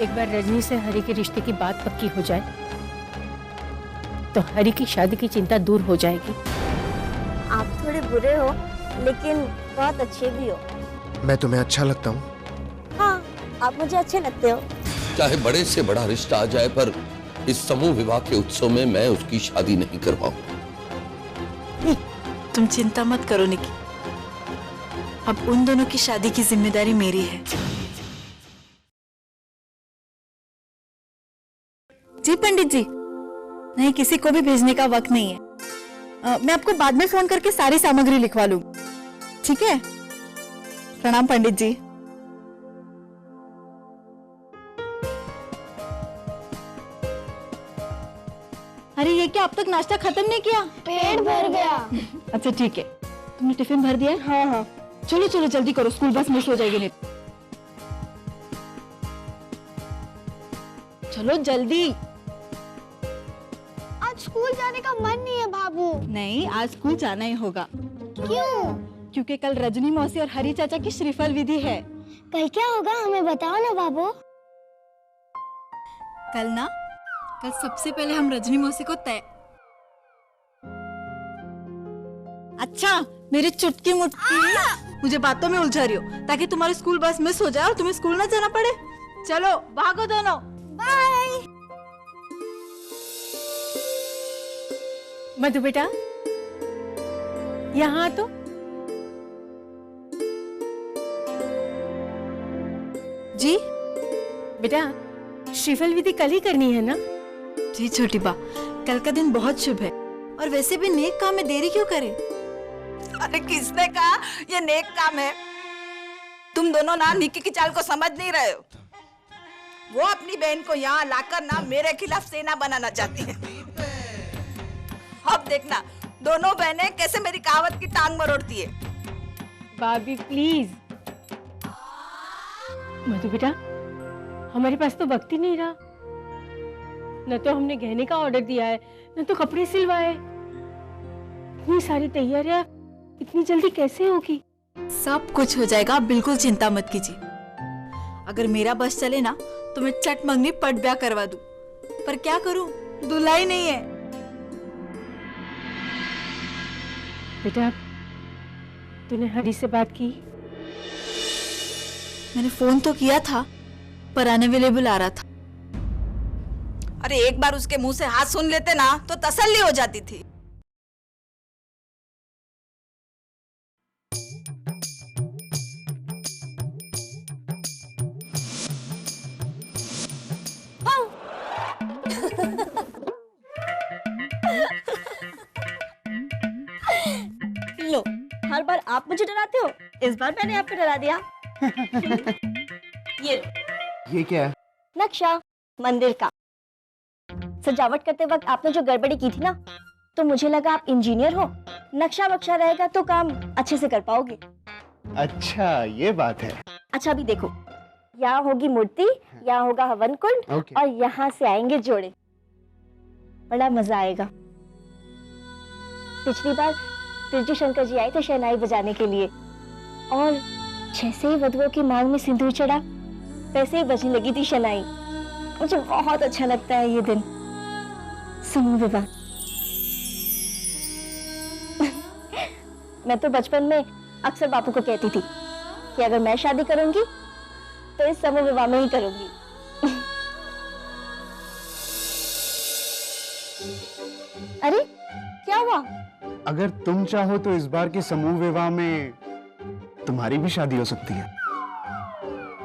एक बार रजनी से हरी के रिश्ते की बात पक्की हो जाए तो हरी की शादी की चिंता दूर हो जाएगी। आप थोड़े बुरे हो लेकिन बहुत अच्छे भी हो। मैं तुम्हें अच्छा लगता हूँ? हाँ, आप मुझे अच्छे लगते हो। चाहे बड़े से बड़ा रिश्ता आ जाए पर इस समूह विवाह के उत्सव में मैं उसकी शादी नहीं करवाऊंगा। तुम चिंता मत करो निकी, अब उन दोनों की शादी की जिम्मेदारी मेरी है। जी पंडित जी, नहीं किसी को भी भेजने का वक्त नहीं है। मैं आपको बाद में फोन करके सारी सामग्री लिखवा लूंगी, ठीक है? प्रणाम पंडित जी। अरे ये क्या, अब तक नाश्ता खत्म नहीं किया? पेट भर गया। अच्छा ठीक है, तुमने टिफिन भर दिया? हाँ हाँ। चलो चलो जल्दी करो, स्कूल बस मिस हो जाएगी नहीं। चलो जल्दी। आज स्कूल जाने का मन नहीं है बाबू। नहीं, आज स्कूल जाना ही होगा। क्यों? क्योंकि कल रजनी मौसी और हरी चाचा की श्रीफल विधि है। कल क्या होगा हमें बताओ ना बाबू। कल सबसे पहले हम रजनी मौसी को तय। अच्छा मेरी चुटकी मुटकी मुझे बातों में उलझा रही हो ताकि तुम्हारी स्कूल बस मिस हो जाए और तुम्हें स्कूल ना जाना पड़े। चलो भागो दोनों। बाय। मधु बेटा, यहाँ तो जी बेटा, श्रीफल विधि कल ही करनी है ना? जी छोटी बा, कल का दिन बहुत शुभ है और वैसे भी नेक काम में देरी क्यों करें? अरे किसने कहा ये नेक काम है? तुम दोनों ना निक्की की चाल को समझ नहीं रहे हो। वो अपनी बहन को यहाँ लाकर ना मेरे खिलाफ सेना बनाना चाहती है। अब देखना दोनों बहनें कैसे मेरी कहावत की टांग मरोड़ती है। भाभी प्लीज। मधु बेटा, हमारे पास तो वक्त ही नहीं रहा। न तो हमने गहने का ऑर्डर दिया है, न तो कपड़े सिलवाए। इतनी सारी तैयारियां इतनी जल्दी कैसे होगी? सब कुछ हो जाएगा, आप बिल्कुल चिंता मत कीजिए। अगर मेरा बस चले ना तो मैं चट मंगनी पट ब्याह करवा दूं, पर क्या करूं, दूल्हा ही नहीं है। बेटा, तूने हरी से बात की? मैंने फोन तो किया था पर अनअवेलेबल आ रहा था। अरे एक बार उसके मुंह से हाथ सुन लेते ना तो तसल्ली हो जाती थी। लो, हर बार आप मुझे डराते हो, इस बार मैंने आपको डरा दिया। ये क्या है? नक्शा मंदिर का। सजावट करते वक्त आपने जो गड़बड़ी की थी ना, तो मुझे लगा आप इंजीनियर हो। नक्शा वक्शा रहेगा तो काम अच्छे से कर पाओगे। अच्छा ये बात है। अच्छा अभी देखो, यहाँ होगी मूर्ति, यहाँ होगा हवन कुंड और यहाँ से आएंगे जोड़े। बड़ा मजा आएगा। पिछली बार त्रिजू शंकर जी आए थे शहनाई बजाने के लिए, और जैसे ही वधुओं की मांग में सिंदूर चढ़ा वैसे ही बजने लगी थी शहनाई। मुझे बहुत अच्छा लगता है ये दिन, समूह विवाह। मैं तो बचपन में अक्सर बापू को कहती थी कि अगर मैं शादी करूंगी तो इस समूह विवाह में ही करूंगी। अरे क्या हुआ? अगर तुम चाहो तो इस बार के समूह विवाह में तुम्हारी भी शादी हो सकती है।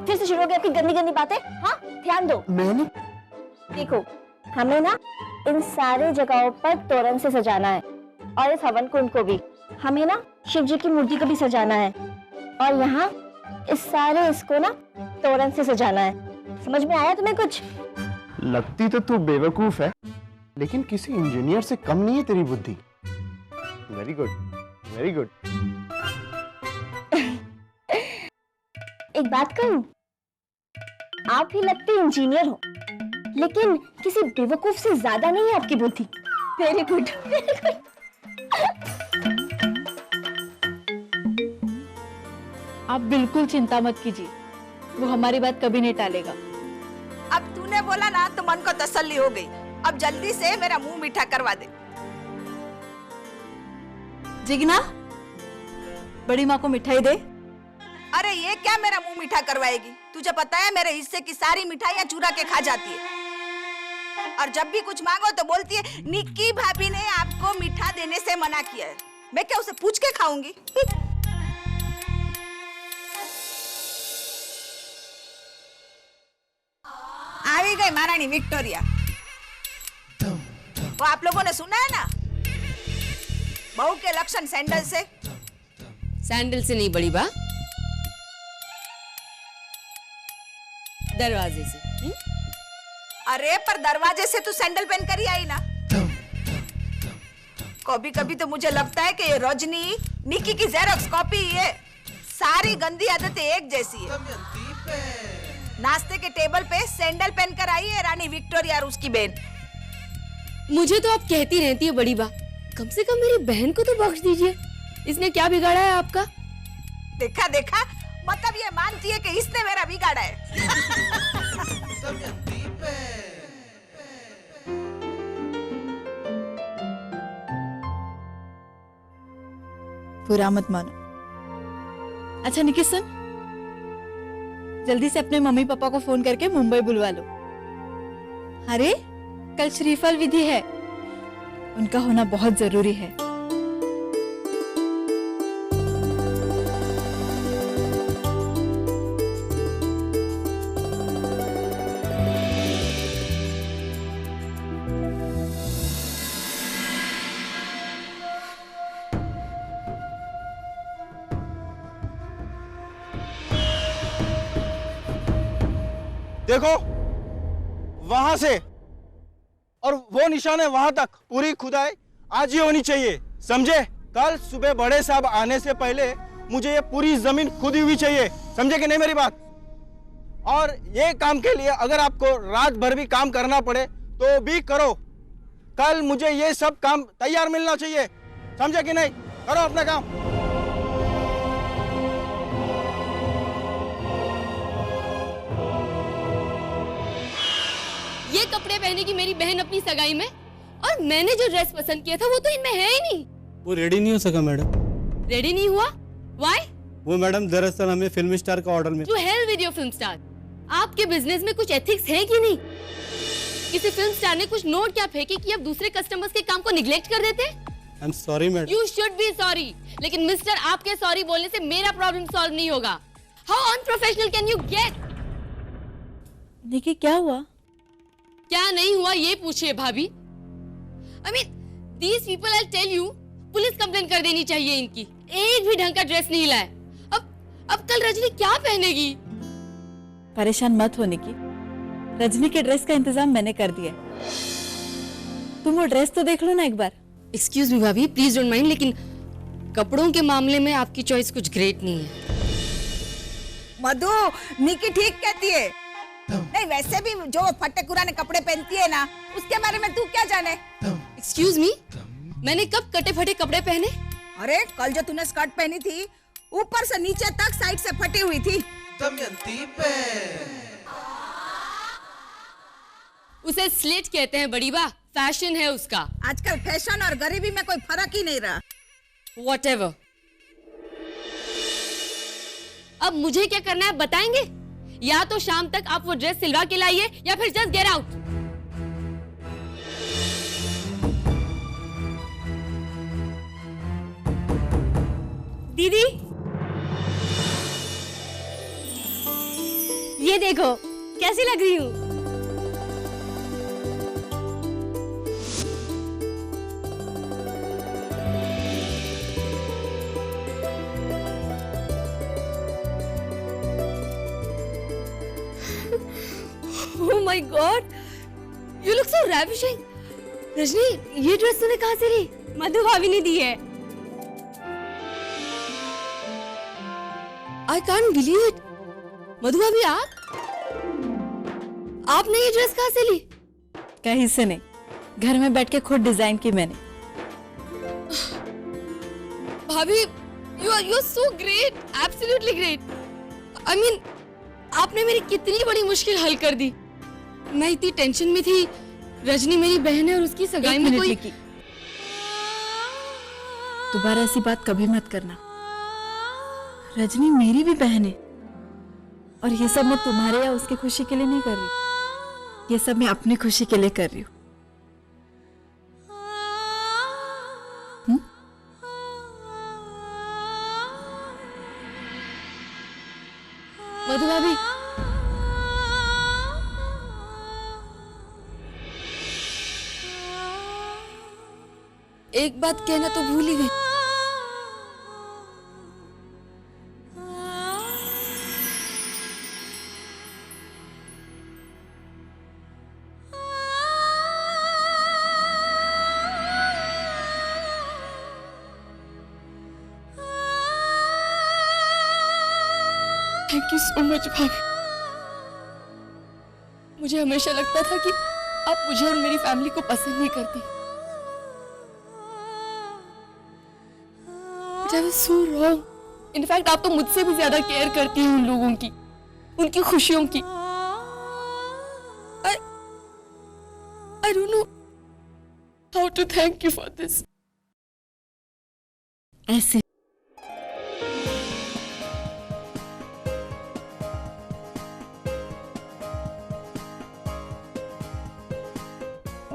फिर से शुरू हो गई आपकी गंदी गंदी बातें। हाँ ध्यान दो। मैंने देखो, हमें ना इन सारे जगहों पर तोरण से सजाना है, और इस हवन कुंड को भी हमें ना शिव जी की मूर्ति को भी सजाना है, और यहाँ इस सारे इसको ना तोरण से सजाना है। समझ में आया तुम्हें कुछ? लगती तो तू बेवकूफ है, लेकिन किसी इंजीनियर से कम नहीं है तेरी बुद्धि। Very good, very good. एक बात कहूं, आप ही लगते इंजीनियर हो, लेकिन किसी बेवकूफ से ज्यादा नहीं है आपकी बुद्धि। Very good, very good. आप बिल्कुल चिंता मत कीजिए, वो हमारी बात कभी नहीं टालेगा। तूने बोला ना तो मन को तसल्ली हो गई। अब जल्दी से मेरा मुंह मीठा करवा दे। जिगना, बड़ी माँ को मिठाई दे। अरे ये क्या मेरा मुंह मीठा करवाएगी? तुझे पता है मेरे हिस्से की सारी मिठाइयाँ चुरा के खा जाती है, और जब भी कुछ मांगो तो बोलती है निक्की भाभी ने आपको मीठा देने से मना किया है। मैं क्या उसे पूछ के खाऊंगी? आ गई महारानी विक्टोरिया। वो आप लोगों ने सुना है ना, बहू के लक्षण सैंडल से। सैंडल से नहीं बड़ी बा, दरवाजे से। अरे पर दरवाजे से तू सैंडल पहन कर ही आई ना। कभी कभी तो मुझे लगता है कि ये रजनी निक्की की जेरोक्स कॉपी है। सारी गंदी आदतें एक जैसी है। नाश्ते के टेबल पे सैंडल पहनकर आई है रानी विक्टोरिया और उसकी बहन। मुझे तो आप कहती रहती है बड़ी बा, कम से कम मेरी बहन को तो बख्श दीजिए। इसने क्या बिगाड़ा है आपका? देखा देखा, मतलब ये मानती है कि इसने मेरा बिगाड़ा है। बुरा मत मानो। अच्छा निकी सुन, जल्दी से अपने मम्मी पापा को फोन करके मुंबई बुलवा लो। अरे कल श्रीफल विधि है, उनका होना बहुत जरूरी है। देखो वहां से और वो निशान है वहां तक, पूरी खुदाई आज ही होनी चाहिए, समझे? कल सुबह बड़े साहब आने से पहले मुझे ये पूरी जमीन खुदी हुई चाहिए, समझे कि नहीं मेरी बात? और ये काम के लिए अगर आपको रात भर भी काम करना पड़े तो भी करो। कल मुझे ये सब काम तैयार मिलना चाहिए, समझे कि नहीं? करो अपना काम। ये कपड़े पहनेगी मेरी बहन अपनी सगाई में, और मैंने जो ड्रेस पसंद किया था वो तो इनमें है ही नहीं। वो रेडी नहीं हो सका मैडम। रेडी नहीं हुआ? Why? वो मैडम दरअसल हमें फिल्म स्टार का ऑर्डर मिला। To hell with your film star। आपके बिजनेस में कुछ एथिक्स है कि नहीं? किसी फिल्म स्टार ने कुछ नोट क्या फेंकी कि आप दूसरे कस्टमर्स के काम को निग्लेक्ट कर देते? I am sorry madam. You should be sorry। लेकिन मिस्टर, आपके सॉरी बोलने से मेरा प्रॉब्लम सॉल्व नहीं होगा। How unprofessional can you get? निकी क्या हुआ? क्या नहीं हुआ ये पूछिए भाभी। I mean, these people I'll tell you, police complain कर देनी चाहिए इनकी। एक भी ढंग का ड्रेस नहीं लाए। अब कल रजनी क्या पहनेगी? परेशान मत होने की, रजनी के ड्रेस का इंतजाम मैंने कर दिया। तुम वो ड्रेस तो देख लो ना एक बार। एक्सक्यूज मी भाभी, प्लीज डोंट माइंड, लेकिन कपड़ों के मामले में आपकी चॉइस कुछ ग्रेट नहीं है। मधु, निकी ठीक कहती है। नहीं वैसे भी जो फटे कुराने कपड़े पहनती है ना, उसके बारे में तू क्या जाने? एक्सक्यूज मी, मैंने कब कटे फटे कपड़े पहने? अरे कल जो तूने स्कर्ट पहनी थी, ऊपर से नीचे तक साइड से फटी हुई थी। उसे स्लिट कहते हैं बड़ी बा, फैशन है उसका। आजकल फैशन और गरीबी में कोई फर्क ही नहीं रहा। Whatever। अब मुझे क्या करना है बताएंगे? या तो शाम तक आप वो ड्रेस सिलवा के लाइए, या फिर जस्ट गेट आउट। दीदी, ये देखो कैसी लग रही हूँ। Oh my God, you look so ravishing। Rajni, ये ड्रेस तूने कहाँ से ली? मधु भाभी ने दी है। I can't believe it। मधु भाभी आपने ये ड्रेस कहाँ से ली? कहीं से नहीं, घर में बैठ के खुद डिजाइन की मैंने। भाभी, you are so great, absolutely great। I mean, आपने मेरी कितनी बड़ी मुश्किल हल कर दी। मैं इतनी टेंशन में थी। रजनी मेरी बहन है और उसकी सगाई में कोई... दोबारा ऐसी बात कभी मत करना। रजनी मेरी भी बहन है और ये सब मैं तुम्हारे या उसकी खुशी के लिए नहीं कर रही, ये सब मैं अपनी खुशी के लिए कर रही हूँ। मधु भाभी, एक बात कहना तो भूल ही गई। थैंक यू सो मच भाभी। मुझे हमेशा लगता था कि आप मुझे और मेरी फैमिली को पसंद नहीं करती। But I was so wrong. In fact, आप तो मुझसे भी ज्यादा केयर करती हैं उन लोगों की, उनकी खुशियों की। I don't know how to thank you for this. ऐसे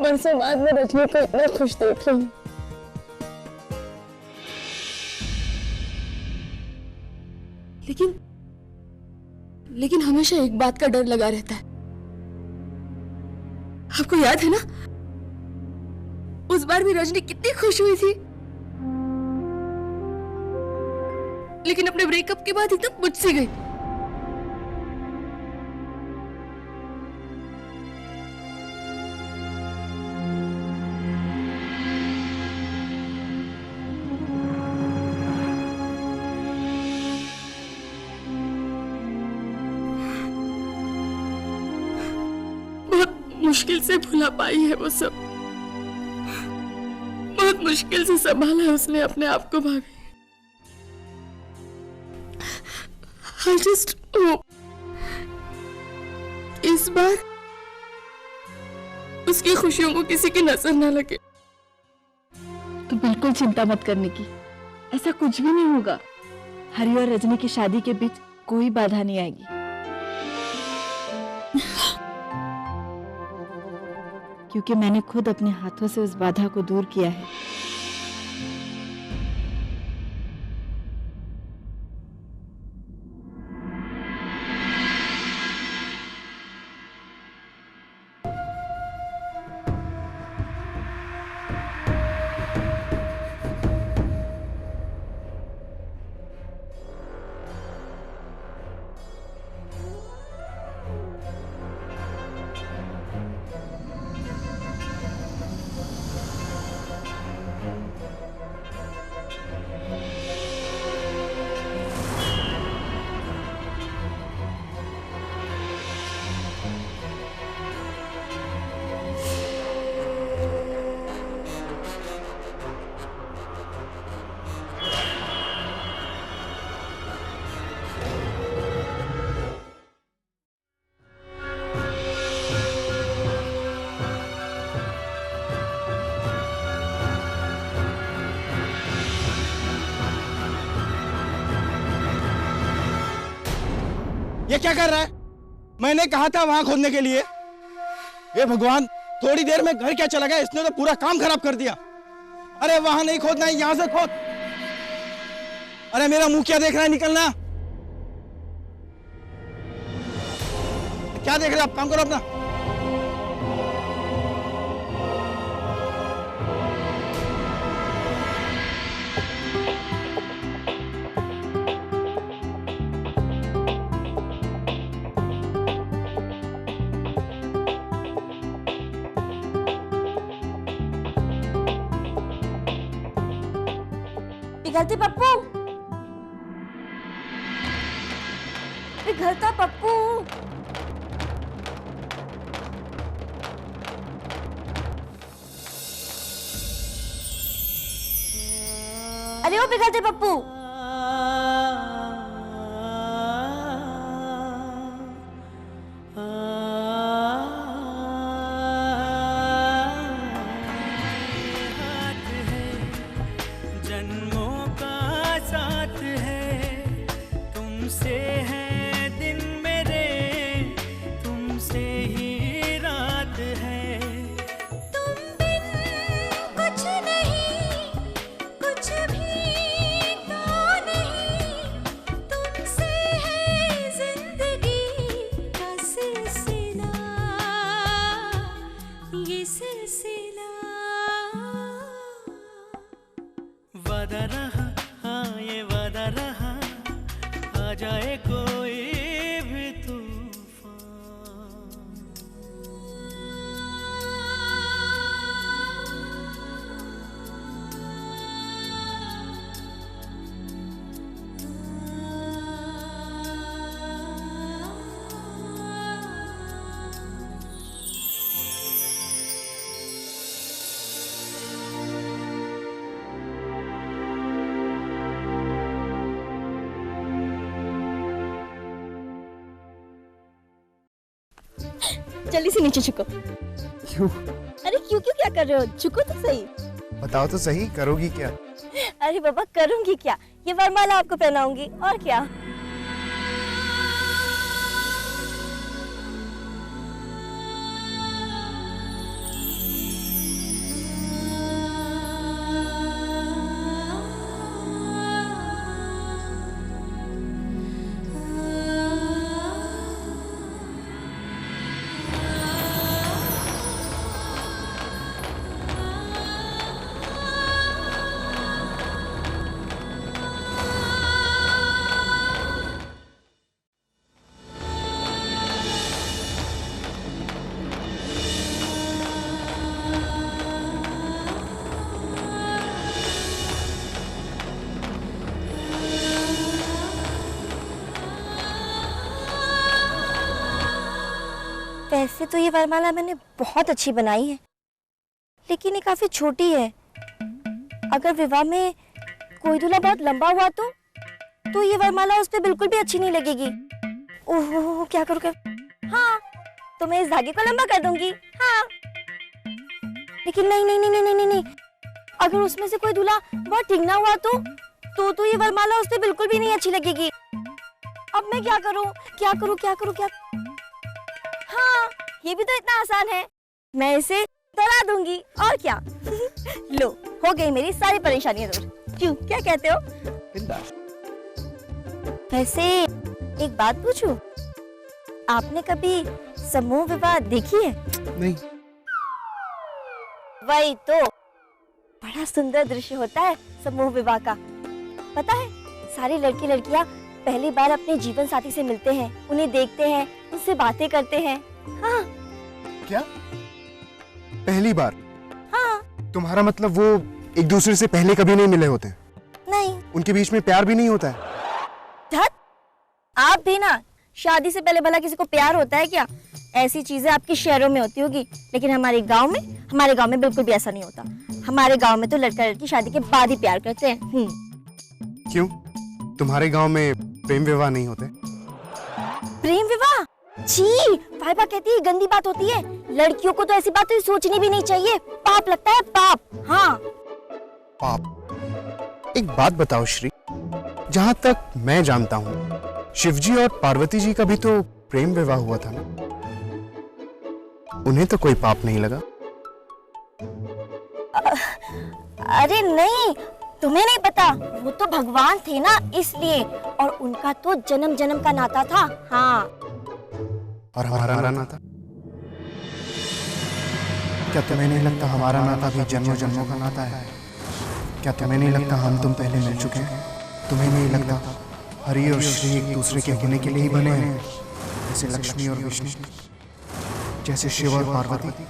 बरसों बाद मैं रजनी को इतना खुश देख रही हूँ। लेकिन हमेशा एक बात का डर लगा रहता है। आपको याद है ना, उस बार भी रजनी कितनी खुश हुई थी, लेकिन अपने ब्रेकअप के बाद एकदम बुझ सी गई। मुश्किल से भुला पाई है वो सब, बहुत मुश्किल से संभाला है उसने अपने आप को भाभी। I just hope इस बार उसकी खुशियों को किसी की नजर ना लगे। तो बिल्कुल चिंता मत करने की, ऐसा कुछ भी नहीं होगा। हरी और रजनी की शादी के बीच कोई बाधा नहीं आएगी, क्योंकि मैंने खुद अपने हाथों से उस बाधा को दूर किया है। ये क्या कर रहा है? मैंने कहा था वहां खोदने के लिए। ये भगवान, थोड़ी देर में घर क्या चला गया, इसने तो पूरा काम खराब कर दिया। अरे वहां नहीं खोदना है, यहां से खोद। अरे मेरा मुंह क्या देख रहा है, निकलना। क्या देख रहे हो आप, काम करो अपना। पिघलती पप्पू, पिघलता पप्पू। अरे वो पिघलते पप्पू। सिलसिला वादा रहा, हाँ ये वादा रहा, आ जाए कोई भी तूफान। जल्दी से नीचे झुको। क्यों? अरे क्यों क्यों क्या कर रहे हो? झुको तो सही। बताओ तो सही, करोगी क्या? अरे बाबा करूंगी क्या, ये वरमाला आपको पहनाऊंगी और क्या। वैसे तो ये वरमाला मैंने बहुत अच्छी बनाई है, लेकिन ये काफी छोटी है। अगर विवाह में कोई दूल्हा बहुत लंबा हुआ तो ये वरमाला उस पर बिल्कुल भी अच्छी नहीं लगेगी। ओहो क्या करूँ क्या? हाँ तो मैं इस धागे को लंबा कर दूंगी। हाँ लेकिन नहीं नहीं नहीं नहीं नहीं नहीं, अगर उसमें से कोई दूल्हा बहुत ढींगना हुआ तो ये वरमाला उस पर बिल्कुल भी नहीं अच्छी लगेगी। अब मैं क्या करूँ क्या करूँ क्या करूँ क्या? हाँ ये भी तो इतना आसान है, मैं इसे डरा दूंगी और क्या। लो हो गई मेरी सारी परेशानियां दूर। क्यों क्या कहते हो? वैसे एक बात पूछूं, आपने कभी समूह विवाह देखी है? नहीं। वही तो, बड़ा सुंदर दृश्य होता है समूह विवाह का। पता है सारी लड़की लड़कियां पहली बार अपने जीवन साथी से मिलते हैं, उन्हें देखते हैं, उनसे बातें करते हैं। हाँ क्या? पहली बार? हाँ। तुम्हारा मतलब वो एक दूसरे से पहले कभी नहीं मिले होते? नहीं। उनके बीच में प्यार भी नहीं होता है? धत, आप भी ना, शादी से पहले भला किसी को प्यार होता है क्या? ऐसी चीजें आपके शहरों में होती होगी, लेकिन हमारे गांव में बिल्कुल भी ऐसा नहीं होता। हमारे गांव में तो लड़का लड़की शादी के बाद ही प्यार करते हैं। क्यों? तुम्हारे गांव में प्रेम विवाह नहीं होते? प्रेम विवाह? जी, फाइबा कहती है गंदी बात होती है। लड़कियों को तो ऐसी बातें सोचनी भी नहीं चाहिए, पाप लगता है पाप। हाँ पाप? एक बात बताओ श्री, जहाँ तक मैं जानता हूँ शिवजी और पार्वती जी का भी तो प्रेम विवाह हुआ था ना? उन्हें तो कोई पाप नहीं लगा? अरे नहीं, तुम्हें नहीं पता, वो तो भगवान थे ना इसलिए, और उनका तो जन्म जन्म का नाता था। हाँ। और हमारा नाता? क्या तुम्हें नहीं लगता हमारा नाता भी जन्मों जन्मों का नाता है? क्या तुम्हें नहीं लगता हम तुम पहले मिल चुके हैं? तुम्हें नहीं लगता हरि और श्री एक दूसरे के होने के लिए ही बने हैं? जैसे लक्ष्मी और विष्णु, जैसे शिव और पार्वती,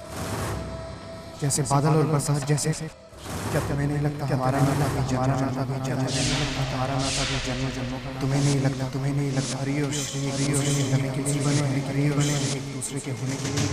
जैसे बादल और बरसात जैसे। क्या तुम्हें नहीं लगता हमारा नाता भी जन्मों जन्मों का हमारा नाता भी जन्मों जन्मों का? तुम्हें नहीं लगता हरि और श्री एक दूसरे के होने के लिए बने हैं? एक दूसरे के होने के लिए